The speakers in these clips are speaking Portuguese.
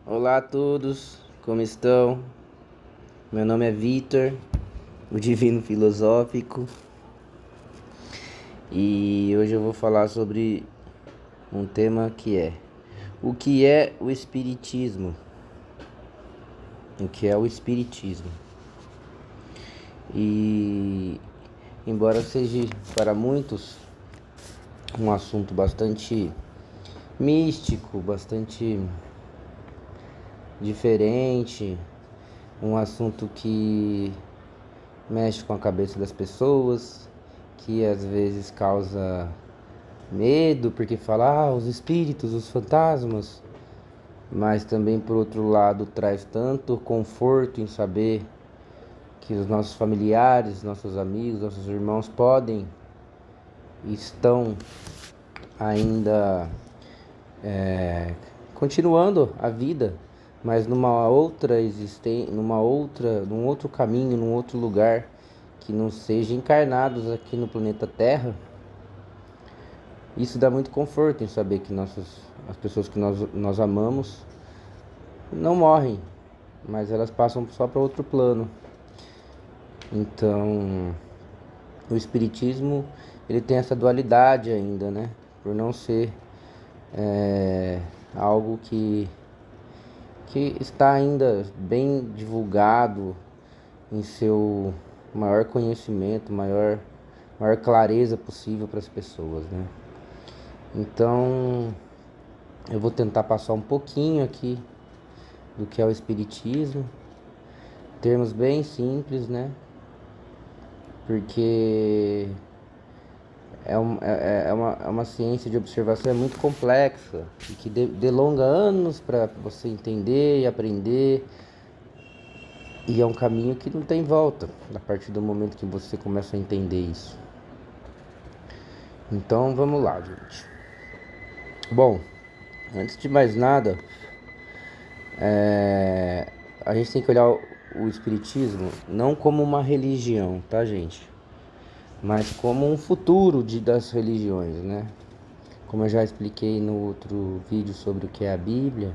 Olá a todos, como estão? Meu nome é Vitor, o Divino Filosófico, e hoje eu vou falar sobre um tema que é: o que é o Espiritismo? O que é o Espiritismo? E, embora seja para muitos um assunto bastante místico, bastante diferente, um assunto que mexe com a cabeça das pessoas, que às vezes causa medo, porque fala, os espíritos, os fantasmas, mas também por outro lado traz tanto conforto em saber que os nossos familiares, nossos amigos, nossos irmãos podem e estão ainda continuando a vida, mas numa outra existência, num outro caminho, num outro lugar, que não seja encarnados aqui no planeta Terra. Isso dá muito conforto em saber que as pessoas que nós amamos não morrem, mas elas passam só para outro plano. Então, o espiritismo ele tem essa dualidade ainda, né? Por não ser algo que está ainda bem divulgado em seu maior conhecimento, maior clareza possível para as pessoas, né? Então, eu vou tentar passar um pouquinho aqui do que é o espiritismo, termos bem simples, né? Porque é uma ciência de observação muito complexa e que delonga anos para você entender e aprender. E é um caminho que não tem volta a partir do momento que você começa a entender isso. Então vamos lá, gente. Bom, antes de mais nada, a gente tem que olhar o espiritismo não como uma religião, tá, gente? Mas como um futuro das religiões, né? Como eu já expliquei no outro vídeo sobre o que é a Bíblia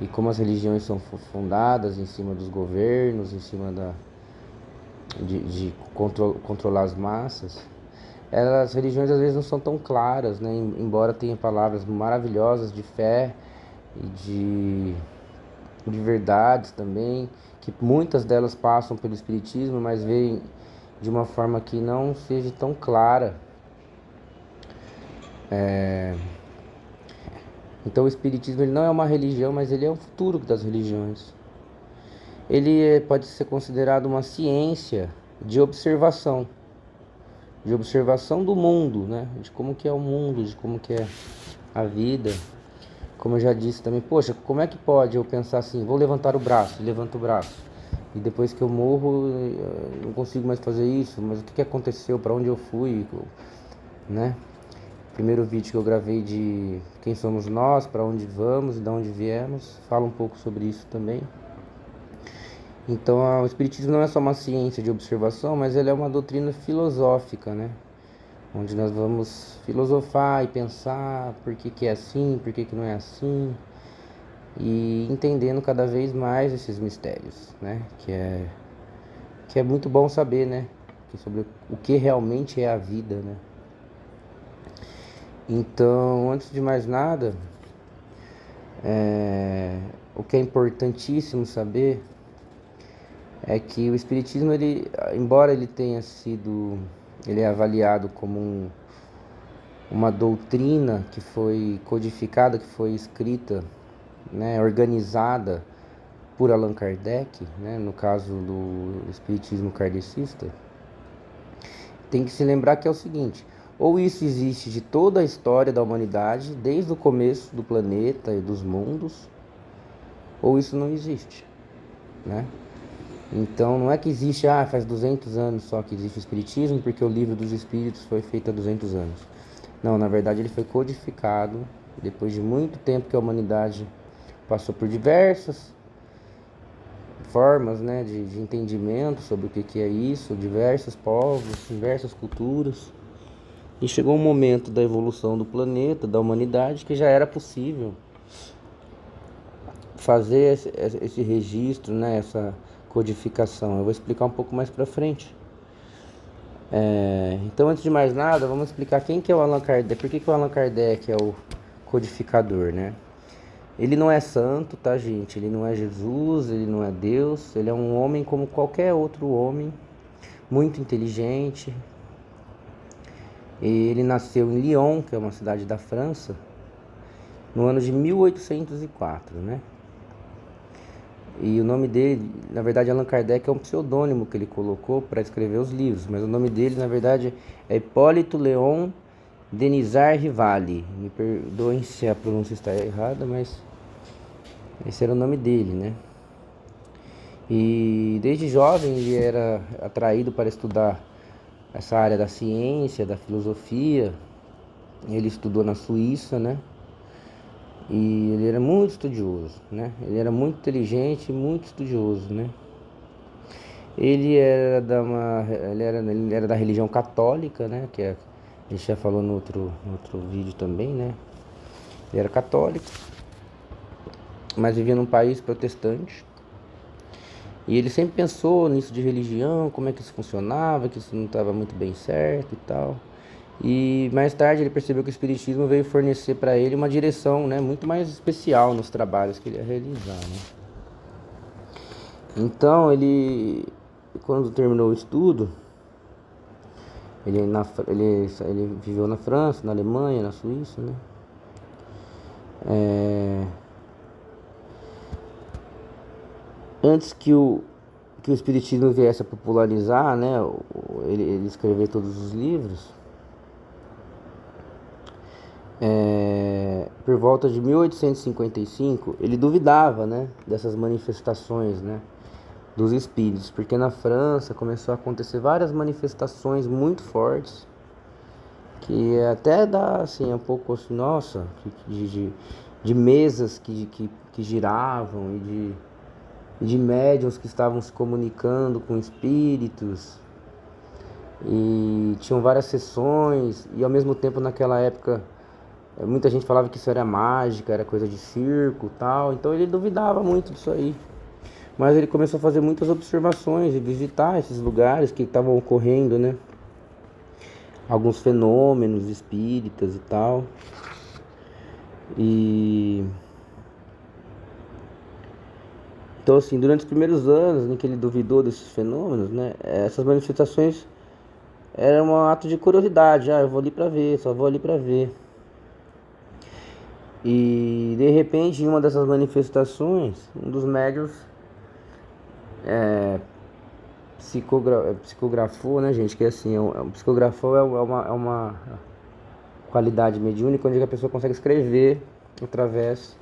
e como as religiões são fundadas em cima dos governos, em cima de controlar as massas. As religiões às vezes não são tão claras, né? Embora tenha palavras maravilhosas de fé e de verdades também, que muitas delas passam pelo espiritismo, mas vêm de uma forma que não seja tão clara. Então o espiritismo ele não é uma religião, mas ele é o futuro das religiões. Ele pode ser considerado uma ciência de observação do mundo, né? De como que é o mundo, de como que é a vida. Como eu já disse também, poxa, como é que pode eu pensar assim, vou levantar o braço, levanto o braço, e depois que eu morro, eu não consigo mais fazer isso, mas o que aconteceu, para onde eu fui, né? Primeiro vídeo que eu gravei de quem somos nós, para onde vamos e de onde viemos, fala um pouco sobre isso também. Então, o espiritismo não é só uma ciência de observação, mas ele é uma doutrina filosófica, né? Onde nós vamos filosofar e pensar por que é assim, por que não é assim, e entendendo cada vez mais esses mistérios, né? Que é muito bom saber, né? Sobre o que realmente é a vida, né? Então, antes de mais nada, o que é importantíssimo saber é que o espiritismo, embora ele tenha sido, ele é avaliado como uma doutrina que foi codificada, que foi escrita, né, organizada por Allan Kardec, né, no caso do espiritismo kardecista, tem que se lembrar que é o seguinte: ou isso existe de toda a história da humanidade, desde o começo do planeta e dos mundos, ou isso não existe, né? Então não é que existe, faz 200 anos só que existe o espiritismo, porque o livro dos espíritos foi feito há 200 anos. Não, na verdade ele foi codificado depois de muito tempo que a humanidade passou por diversas formas, né, de entendimento sobre o que é isso, diversos povos, diversas culturas. E chegou um momento da evolução do planeta, da humanidade, que já era possível fazer esse registro, né, essa codificação. Eu vou explicar um pouco mais para frente. Então, antes de mais nada, vamos explicar quem que é o Allan Kardec, por que o Allan Kardec é o codificador, né? Ele não é santo, tá, gente? Ele não é Jesus, ele não é Deus, ele é um homem como qualquer outro homem, muito inteligente. Ele nasceu em Lyon, que é uma cidade da França, no ano de 1804, né? E o nome dele, na verdade, Allan Kardec é um pseudônimo que ele colocou para escrever os livros, mas o nome dele, na verdade, é Hipólito Léon Denisard Rivali. Me perdoem se a pronúncia está errada, mas esse era o nome dele, né? E desde jovem ele era atraído para estudar essa área da ciência, da filosofia. Ele estudou na Suíça, né? E ele era muito estudioso, né? Ele era muito inteligente e muito estudioso, né? Ele era da religião católica, né? A gente já falou no outro vídeo também, né? Ele era católico, mas vivia num país protestante. E ele sempre pensou nisso de religião, como é que isso funcionava, que isso não estava muito bem certo e tal. E mais tarde ele percebeu que o Espiritismo veio fornecer para ele uma direção, né, muito mais especial nos trabalhos que ele ia realizar, né? Então quando terminou o estudo, ele viveu na França, na Alemanha, na Suíça, né? Antes que o Espiritismo viesse a popularizar, né, ele escrever todos os livros, por volta de 1855, ele duvidava, né, dessas manifestações, né, dos espíritos, porque na França começou a acontecer várias manifestações muito fortes, que até dá assim um pouco assim, nossa, de mesas que giravam e de médiuns que estavam se comunicando com espíritos, e tinham várias sessões, e ao mesmo tempo naquela época muita gente falava que isso era mágica, era coisa de circo e tal, então ele duvidava muito disso aí. Mas ele começou a fazer muitas observações e visitar esses lugares que estavam ocorrendo, né? Alguns fenômenos espíritas e tal. Então, assim, durante os primeiros anos em que ele duvidou desses fenômenos, né? Essas manifestações eram um ato de curiosidade. Eu vou ali pra ver, só vou ali pra ver. E de repente, em uma dessas manifestações, um dos médiuns psicografou, né, gente? Que assim, psicografou é uma qualidade mediúnica onde a pessoa consegue escrever através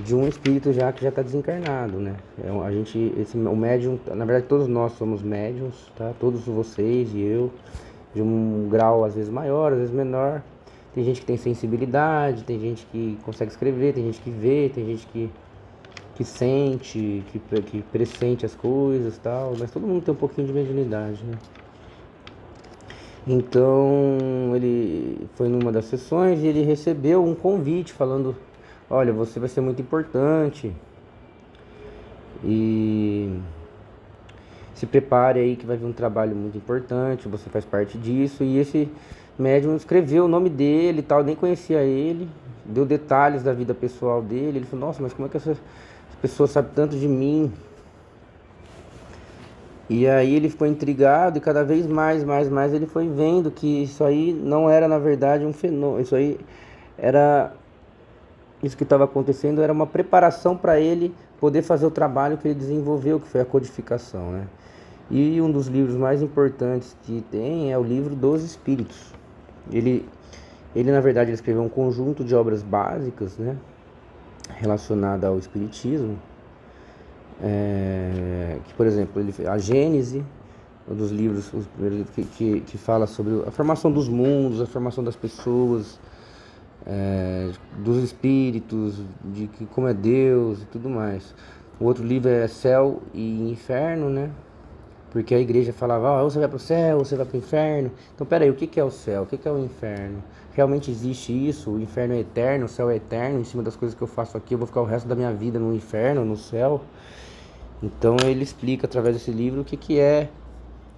de um espírito que já está desencarnado, né? O médium, na verdade, todos nós somos médiums, tá? Todos vocês e eu, de um grau às vezes maior, às vezes menor. Tem gente que tem sensibilidade, tem gente que consegue escrever, tem gente que vê, tem gente que sente, que pressente as coisas e tal, mas todo mundo tem um pouquinho de mediunidade, né? Então ele foi numa das sessões e ele recebeu um convite falando: olha, você vai ser muito importante e se prepare aí que vai vir um trabalho muito importante, você faz parte disso. E esse médium escreveu o nome dele e tal, nem conhecia ele, deu detalhes da vida pessoal dele. Ele falou: nossa, mas como é que essa pessoa sabe tanto de mim? E aí ele ficou intrigado e cada vez mais ele foi vendo que isso aí não era na verdade um fenômeno, isso que estava acontecendo era uma preparação para ele poder fazer o trabalho que ele desenvolveu, que foi a codificação, né? E um dos livros mais importantes que tem é o livro dos Espíritos. Ele na verdade ele escreveu um conjunto de obras básicas, né, relacionada ao Espiritismo. Que, por exemplo, a Gênese, um dos livros, os primeiros livros que fala sobre a formação dos mundos, a formação das pessoas, dos espíritos, de como é Deus e tudo mais. O outro livro é Céu e Inferno, né? Porque a igreja falava, ou você vai para o céu, ou você vai para o inferno. Então, peraí, o que é o céu? O que é o inferno? Realmente existe isso? O inferno é eterno, o céu é eterno? Em cima das coisas que eu faço aqui, eu vou ficar o resto da minha vida no inferno, no céu? Então, ele explica através desse livro o que é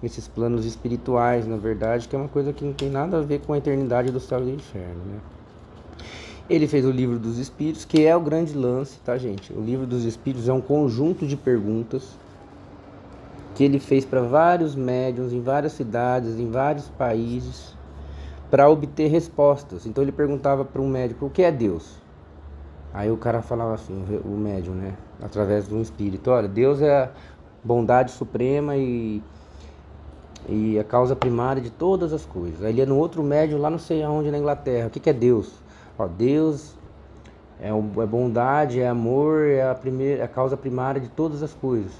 esses planos espirituais, na verdade, que é uma coisa que não tem nada a ver com a eternidade do céu e do inferno, né? Ele fez o Livro dos Espíritos, que é o grande lance, tá, gente? O Livro dos Espíritos é um conjunto de perguntas que ele fez para vários médiuns em várias cidades, em vários países, para obter respostas. Então ele perguntava para um médico, o que é Deus? Aí o cara falava assim, o médium, né? Através de um espírito, olha, Deus é a bondade suprema e a causa primária de todas as coisas. Aí ele ia no outro médium, lá não sei aonde, na Inglaterra, o que é Deus? Ó, Deus é bondade, é amor, é a causa primária de todas as coisas.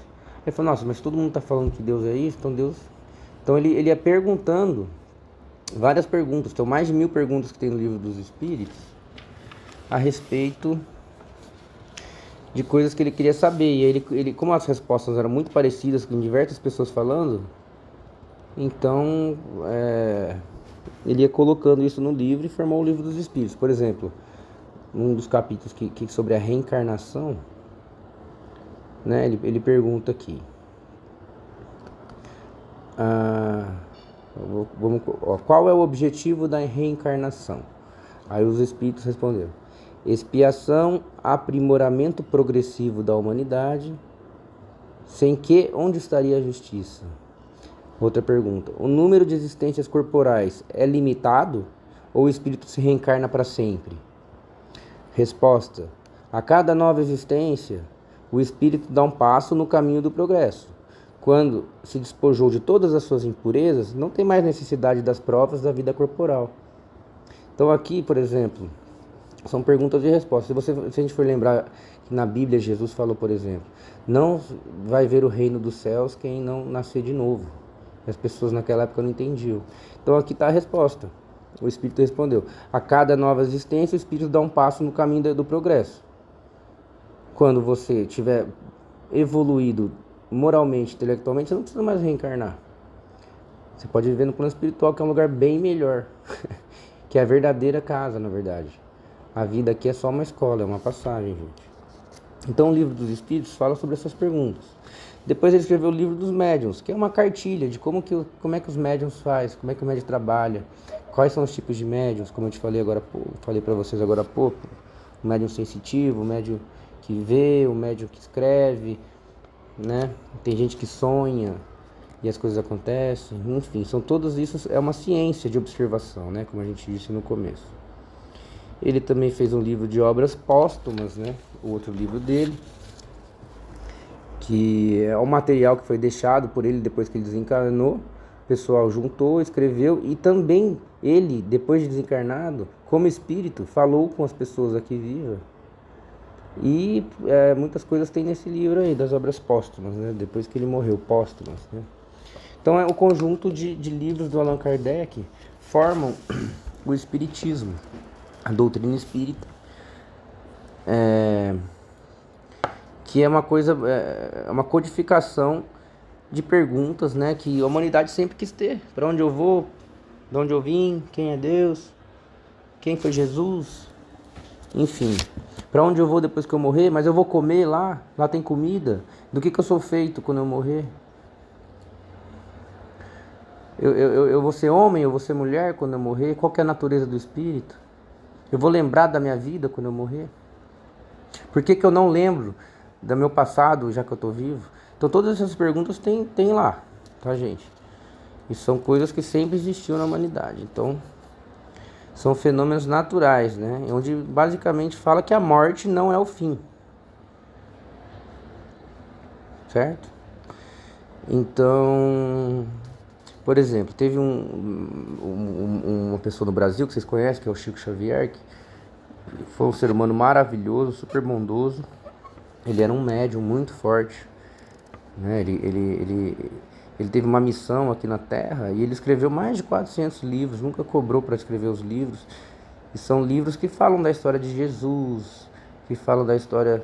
Ele falou, nossa, mas todo mundo está falando que Deus é isso, então Deus... Então ele ia perguntando várias perguntas, então mais de 1000 perguntas que tem no Livro dos Espíritos a respeito de coisas que ele queria saber. E ele como as respostas eram muito parecidas com diversas pessoas falando, então ele ia colocando isso no livro e formou o Livro dos Espíritos. Por exemplo, um dos capítulos que sobre a reencarnação, né, ele pergunta aqui, qual é o objetivo da reencarnação? Aí os espíritos responderam, expiação, aprimoramento progressivo da humanidade, sem que, onde estaria a justiça? Outra pergunta, o número de existências corporais é limitado ou o espírito se reencarna para sempre? Resposta, a cada nova existência, o espírito dá um passo no caminho do progresso. Quando se despojou de todas as suas impurezas, não tem mais necessidade das provas da vida corporal. Então aqui, por exemplo, são perguntas e respostas. Se a gente for lembrar que na Bíblia Jesus falou, por exemplo, não vai ver o reino dos céus quem não nascer de novo. As pessoas naquela época não entendiam. Então aqui está a resposta. O Espírito respondeu, a cada nova existência o Espírito dá um passo no caminho do progresso. Quando você tiver evoluído moralmente, intelectualmente, você não precisa mais reencarnar. Você pode viver no plano espiritual, que é um lugar bem melhor. Que é a verdadeira casa, na verdade. A vida aqui é só uma escola, é uma passagem, gente. Então o Livro dos Espíritos fala sobre essas perguntas. Depois ele escreveu o Livro dos Médiuns, que é uma cartilha de como é que os médiuns fazem, como é que o médium trabalha, quais são os tipos de médiuns, como eu te falei para vocês agora há pouco. O médium sensitivo, o médium que vê, o médium que escreve, né? Tem gente que sonha e as coisas acontecem, enfim, são todos isso, é uma ciência de observação, né? Como a gente disse no começo. Ele também fez um livro de obras póstumas, né? O outro livro dele, que é o material que foi deixado por ele depois que ele desencarnou. O pessoal juntou, escreveu, e também ele, depois de desencarnado, como espírito, falou com as pessoas aqui vivas. E muitas coisas tem nesse livro aí, das obras póstumas, né? Depois que ele morreu, póstumas, né? Então o conjunto de livros do Allan Kardec formam o Espiritismo, a doutrina espírita, que é uma coisa, uma codificação de perguntas, né, que a humanidade sempre quis ter. Para onde eu vou? De onde eu vim? Quem é Deus? Quem foi Jesus? Enfim, para onde eu vou depois que eu morrer? Mas eu vou comer lá? Lá tem comida? Do que eu sou feito quando eu morrer? Eu vou ser homem, eu vou ser mulher quando eu morrer? Qual que é a natureza do espírito? Eu vou lembrar da minha vida quando eu morrer? Por que eu não lembro do meu passado, já que eu estou vivo? Então todas essas perguntas tem lá, tá, gente? E são coisas que sempre existiam na humanidade. Então são fenômenos naturais, né? Onde basicamente fala que a morte não é o fim. Certo? Então, por exemplo, teve uma pessoa no Brasil que vocês conhecem, que é o Chico Xavier, que foi um ser humano maravilhoso, super bondoso. Ele era um médium muito forte, né? Ele teve uma missão aqui na Terra e ele escreveu mais de 400 livros, nunca cobrou para escrever os livros. E são livros que falam da história de Jesus, que falam da história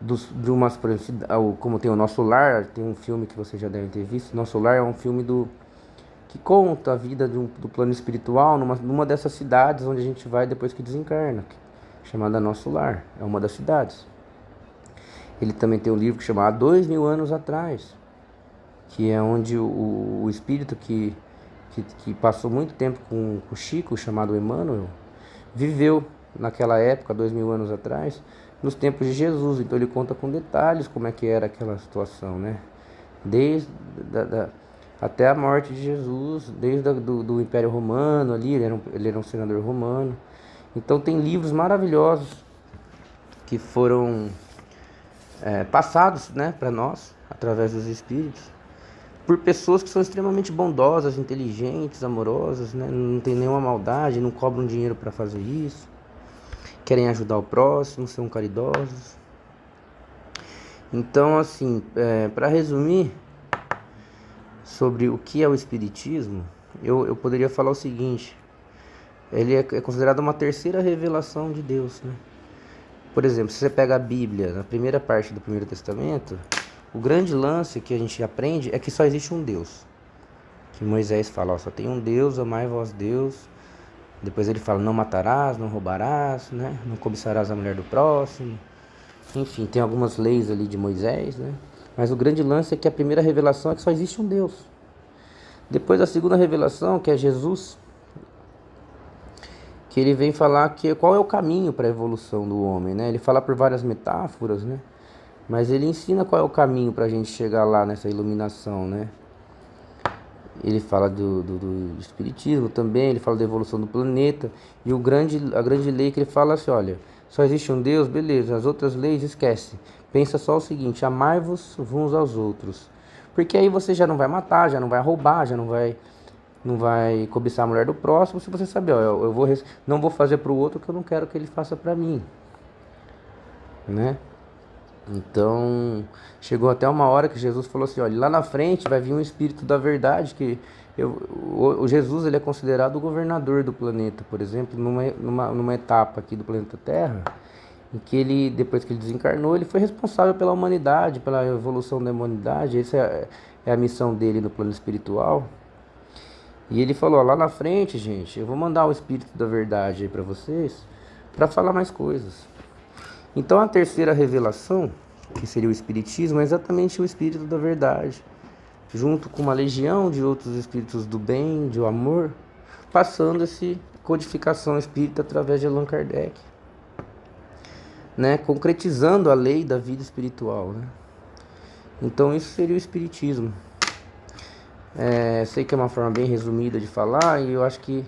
de umas, por exemplo, como tem o Nosso Lar, tem um filme que vocês já devem ter visto. Nosso Lar é um filme que conta a vida do plano espiritual numa dessas cidades onde a gente vai depois que desencarna, chamada Nosso Lar, é uma das cidades. Ele também tem um livro que chama Há 2000 anos atrás, que é onde o espírito que passou muito tempo com o Chico, chamado Emmanuel, viveu naquela época, 2000 anos atrás, nos tempos de Jesus. Então ele conta com detalhes como é que era aquela situação, né? Desde até a morte de Jesus, desde do Império Romano ali, ele era um senador romano. Então tem livros maravilhosos que foram passados, né, para nós, através dos espíritos, por pessoas que são extremamente bondosas, inteligentes, amorosas, né? Não tem nenhuma maldade, não cobram dinheiro para fazer isso, querem ajudar o próximo, são caridosos. Então, assim, para resumir sobre o que é o Espiritismo, eu poderia falar o seguinte: ele é considerado uma terceira revelação de Deus, né? Por exemplo, se você pega a Bíblia, na primeira parte do Primeiro Testamento, o grande lance que a gente aprende é que só existe um Deus. Que Moisés fala, ó, só tem um Deus, amai vós Deus. Depois ele fala, não matarás, não roubarás, né? Não cobiçarás a mulher do próximo. Enfim, tem algumas leis ali de Moisés, né? Mas o grande lance é que a primeira revelação é que só existe um Deus. Depois a segunda revelação, que é Jesus, que ele vem falar qual é o caminho para a evolução do homem, né? Ele fala por várias metáforas, né? Mas ele ensina qual é o caminho para a gente chegar lá nessa iluminação, né? Ele fala do espiritismo também, ele fala da evolução do planeta. E a grande lei que ele fala assim, olha, só existe um Deus, beleza, as outras leis esquece. Pensa só o seguinte, amai-vos uns aos outros. Porque aí você já não vai matar, já não vai roubar, já não vai cobiçar a mulher do próximo, se você saber, ó, não vou fazer para o outro o que eu não quero que ele faça para mim, né? Então, chegou até uma hora que Jesus falou assim, olha, lá na frente vai vir um espírito da verdade, que o Jesus ele é considerado o governador do planeta, por exemplo, numa etapa aqui do planeta Terra, em que ele, depois que ele desencarnou, ele foi responsável pela humanidade, pela evolução da humanidade. Essa é a missão dele no plano espiritual. E ele falou, ó, lá na frente, gente, eu vou mandar o espírito da verdade aí para vocês, para falar mais coisas. Então a terceira revelação, que seria o Espiritismo, é exatamente o Espírito da Verdade, junto com uma legião de outros espíritos do bem, do amor, passando essa codificação espírita através de Allan Kardec, né? Concretizando a lei da vida espiritual, né? Então isso seria o Espiritismo. Sei que é uma forma bem resumida de falar, e eu acho que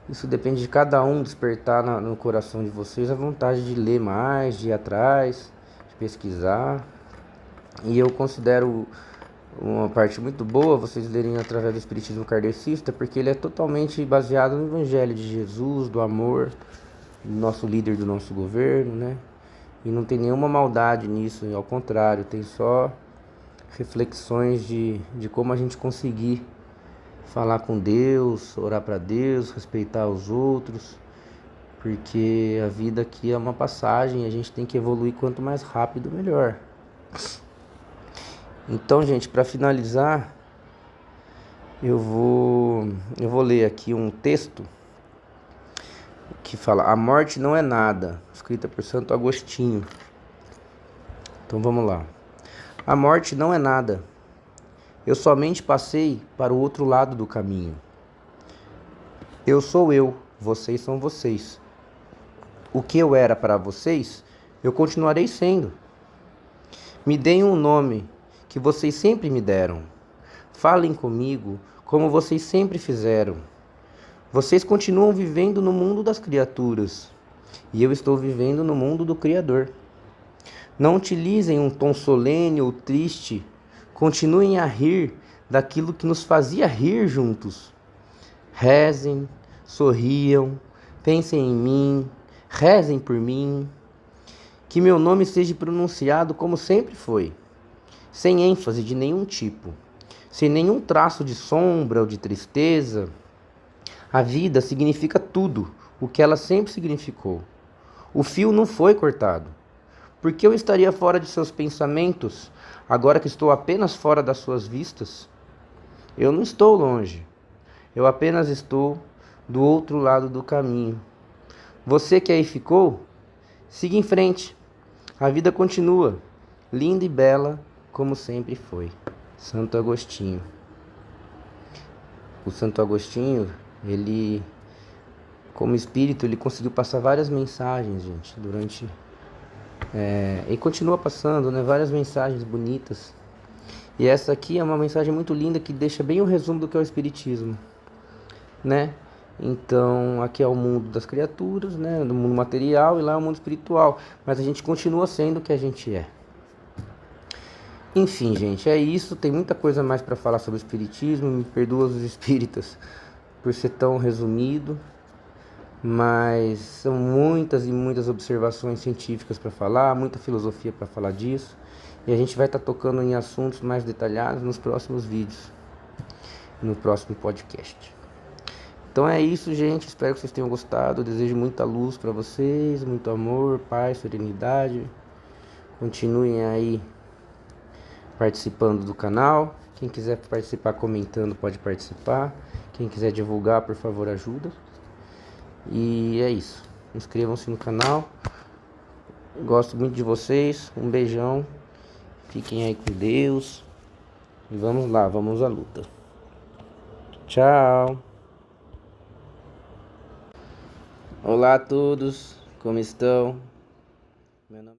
isso depende de cada um despertar no coração de vocês a vontade de ler mais, de ir atrás, de pesquisar. E eu considero uma parte muito boa vocês lerem através do Espiritismo Kardecista, porque ele é totalmente baseado no Evangelho de Jesus, do amor, do nosso líder, do nosso governo, né? E não tem nenhuma maldade nisso, ao contrário, tem só reflexões de como a gente conseguir falar com Deus, orar para Deus, respeitar os outros, porque a vida aqui é uma passagem e a gente tem que evoluir quanto mais rápido, melhor. Então, gente, para finalizar, eu vou ler aqui um texto que fala: A morte não é nada, escrita por Santo Agostinho. Então vamos lá. A morte não é nada. Eu somente passei para o outro lado do caminho. Eu sou eu, vocês são vocês. O que eu era para vocês, eu continuarei sendo. Me deem um nome que vocês sempre me deram. Falem comigo como vocês sempre fizeram. Vocês continuam vivendo no mundo das criaturas e eu estou vivendo no mundo do Criador. Não utilizem um tom solene ou triste. Continuem a rir daquilo que nos fazia rir juntos. Rezem, sorriam, pensem em mim, rezem por mim. Que meu nome seja pronunciado como sempre foi, sem ênfase de nenhum tipo, sem nenhum traço de sombra ou de tristeza. A vida significa tudo o que ela sempre significou. O fio não foi cortado. Por que eu estaria fora de seus pensamentos, agora que estou apenas fora das suas vistas? Eu não estou longe, eu apenas estou do outro lado do caminho. Você que aí ficou, siga em frente. A vida continua, linda e bela como sempre foi. Santo Agostinho. O Santo Agostinho, ele, como espírito, ele conseguiu passar várias mensagens, gente, durante... e continua passando, né, várias mensagens bonitas. E essa aqui é uma mensagem muito linda que deixa bem o resumo do que é o espiritismo, né? Então, aqui é o mundo das criaturas, né, do mundo material, e lá é o mundo espiritual, mas a gente continua sendo o que a gente é. Enfim, gente, é isso. Tem muita coisa mais para falar sobre o espiritismo. Me perdoa os espíritas por ser tão resumido, mas são muitas e muitas observações científicas para falar, muita filosofia para falar disso, e a gente vai estar tocando em assuntos mais detalhados nos próximos vídeos, no próximo podcast. Então é isso, gente. Espero que vocês tenham gostado. Eu desejo muita luz para vocês, muito amor, paz, serenidade. Continuem aí participando do canal. Quem quiser participar comentando pode participar. Quem quiser divulgar, por favor, ajuda. E é isso. Inscrevam-se no canal. Gosto muito de vocês. Um beijão. Fiquem aí com Deus. E vamos lá, vamos à luta. Tchau. Olá a todos. Como estão? Meu nome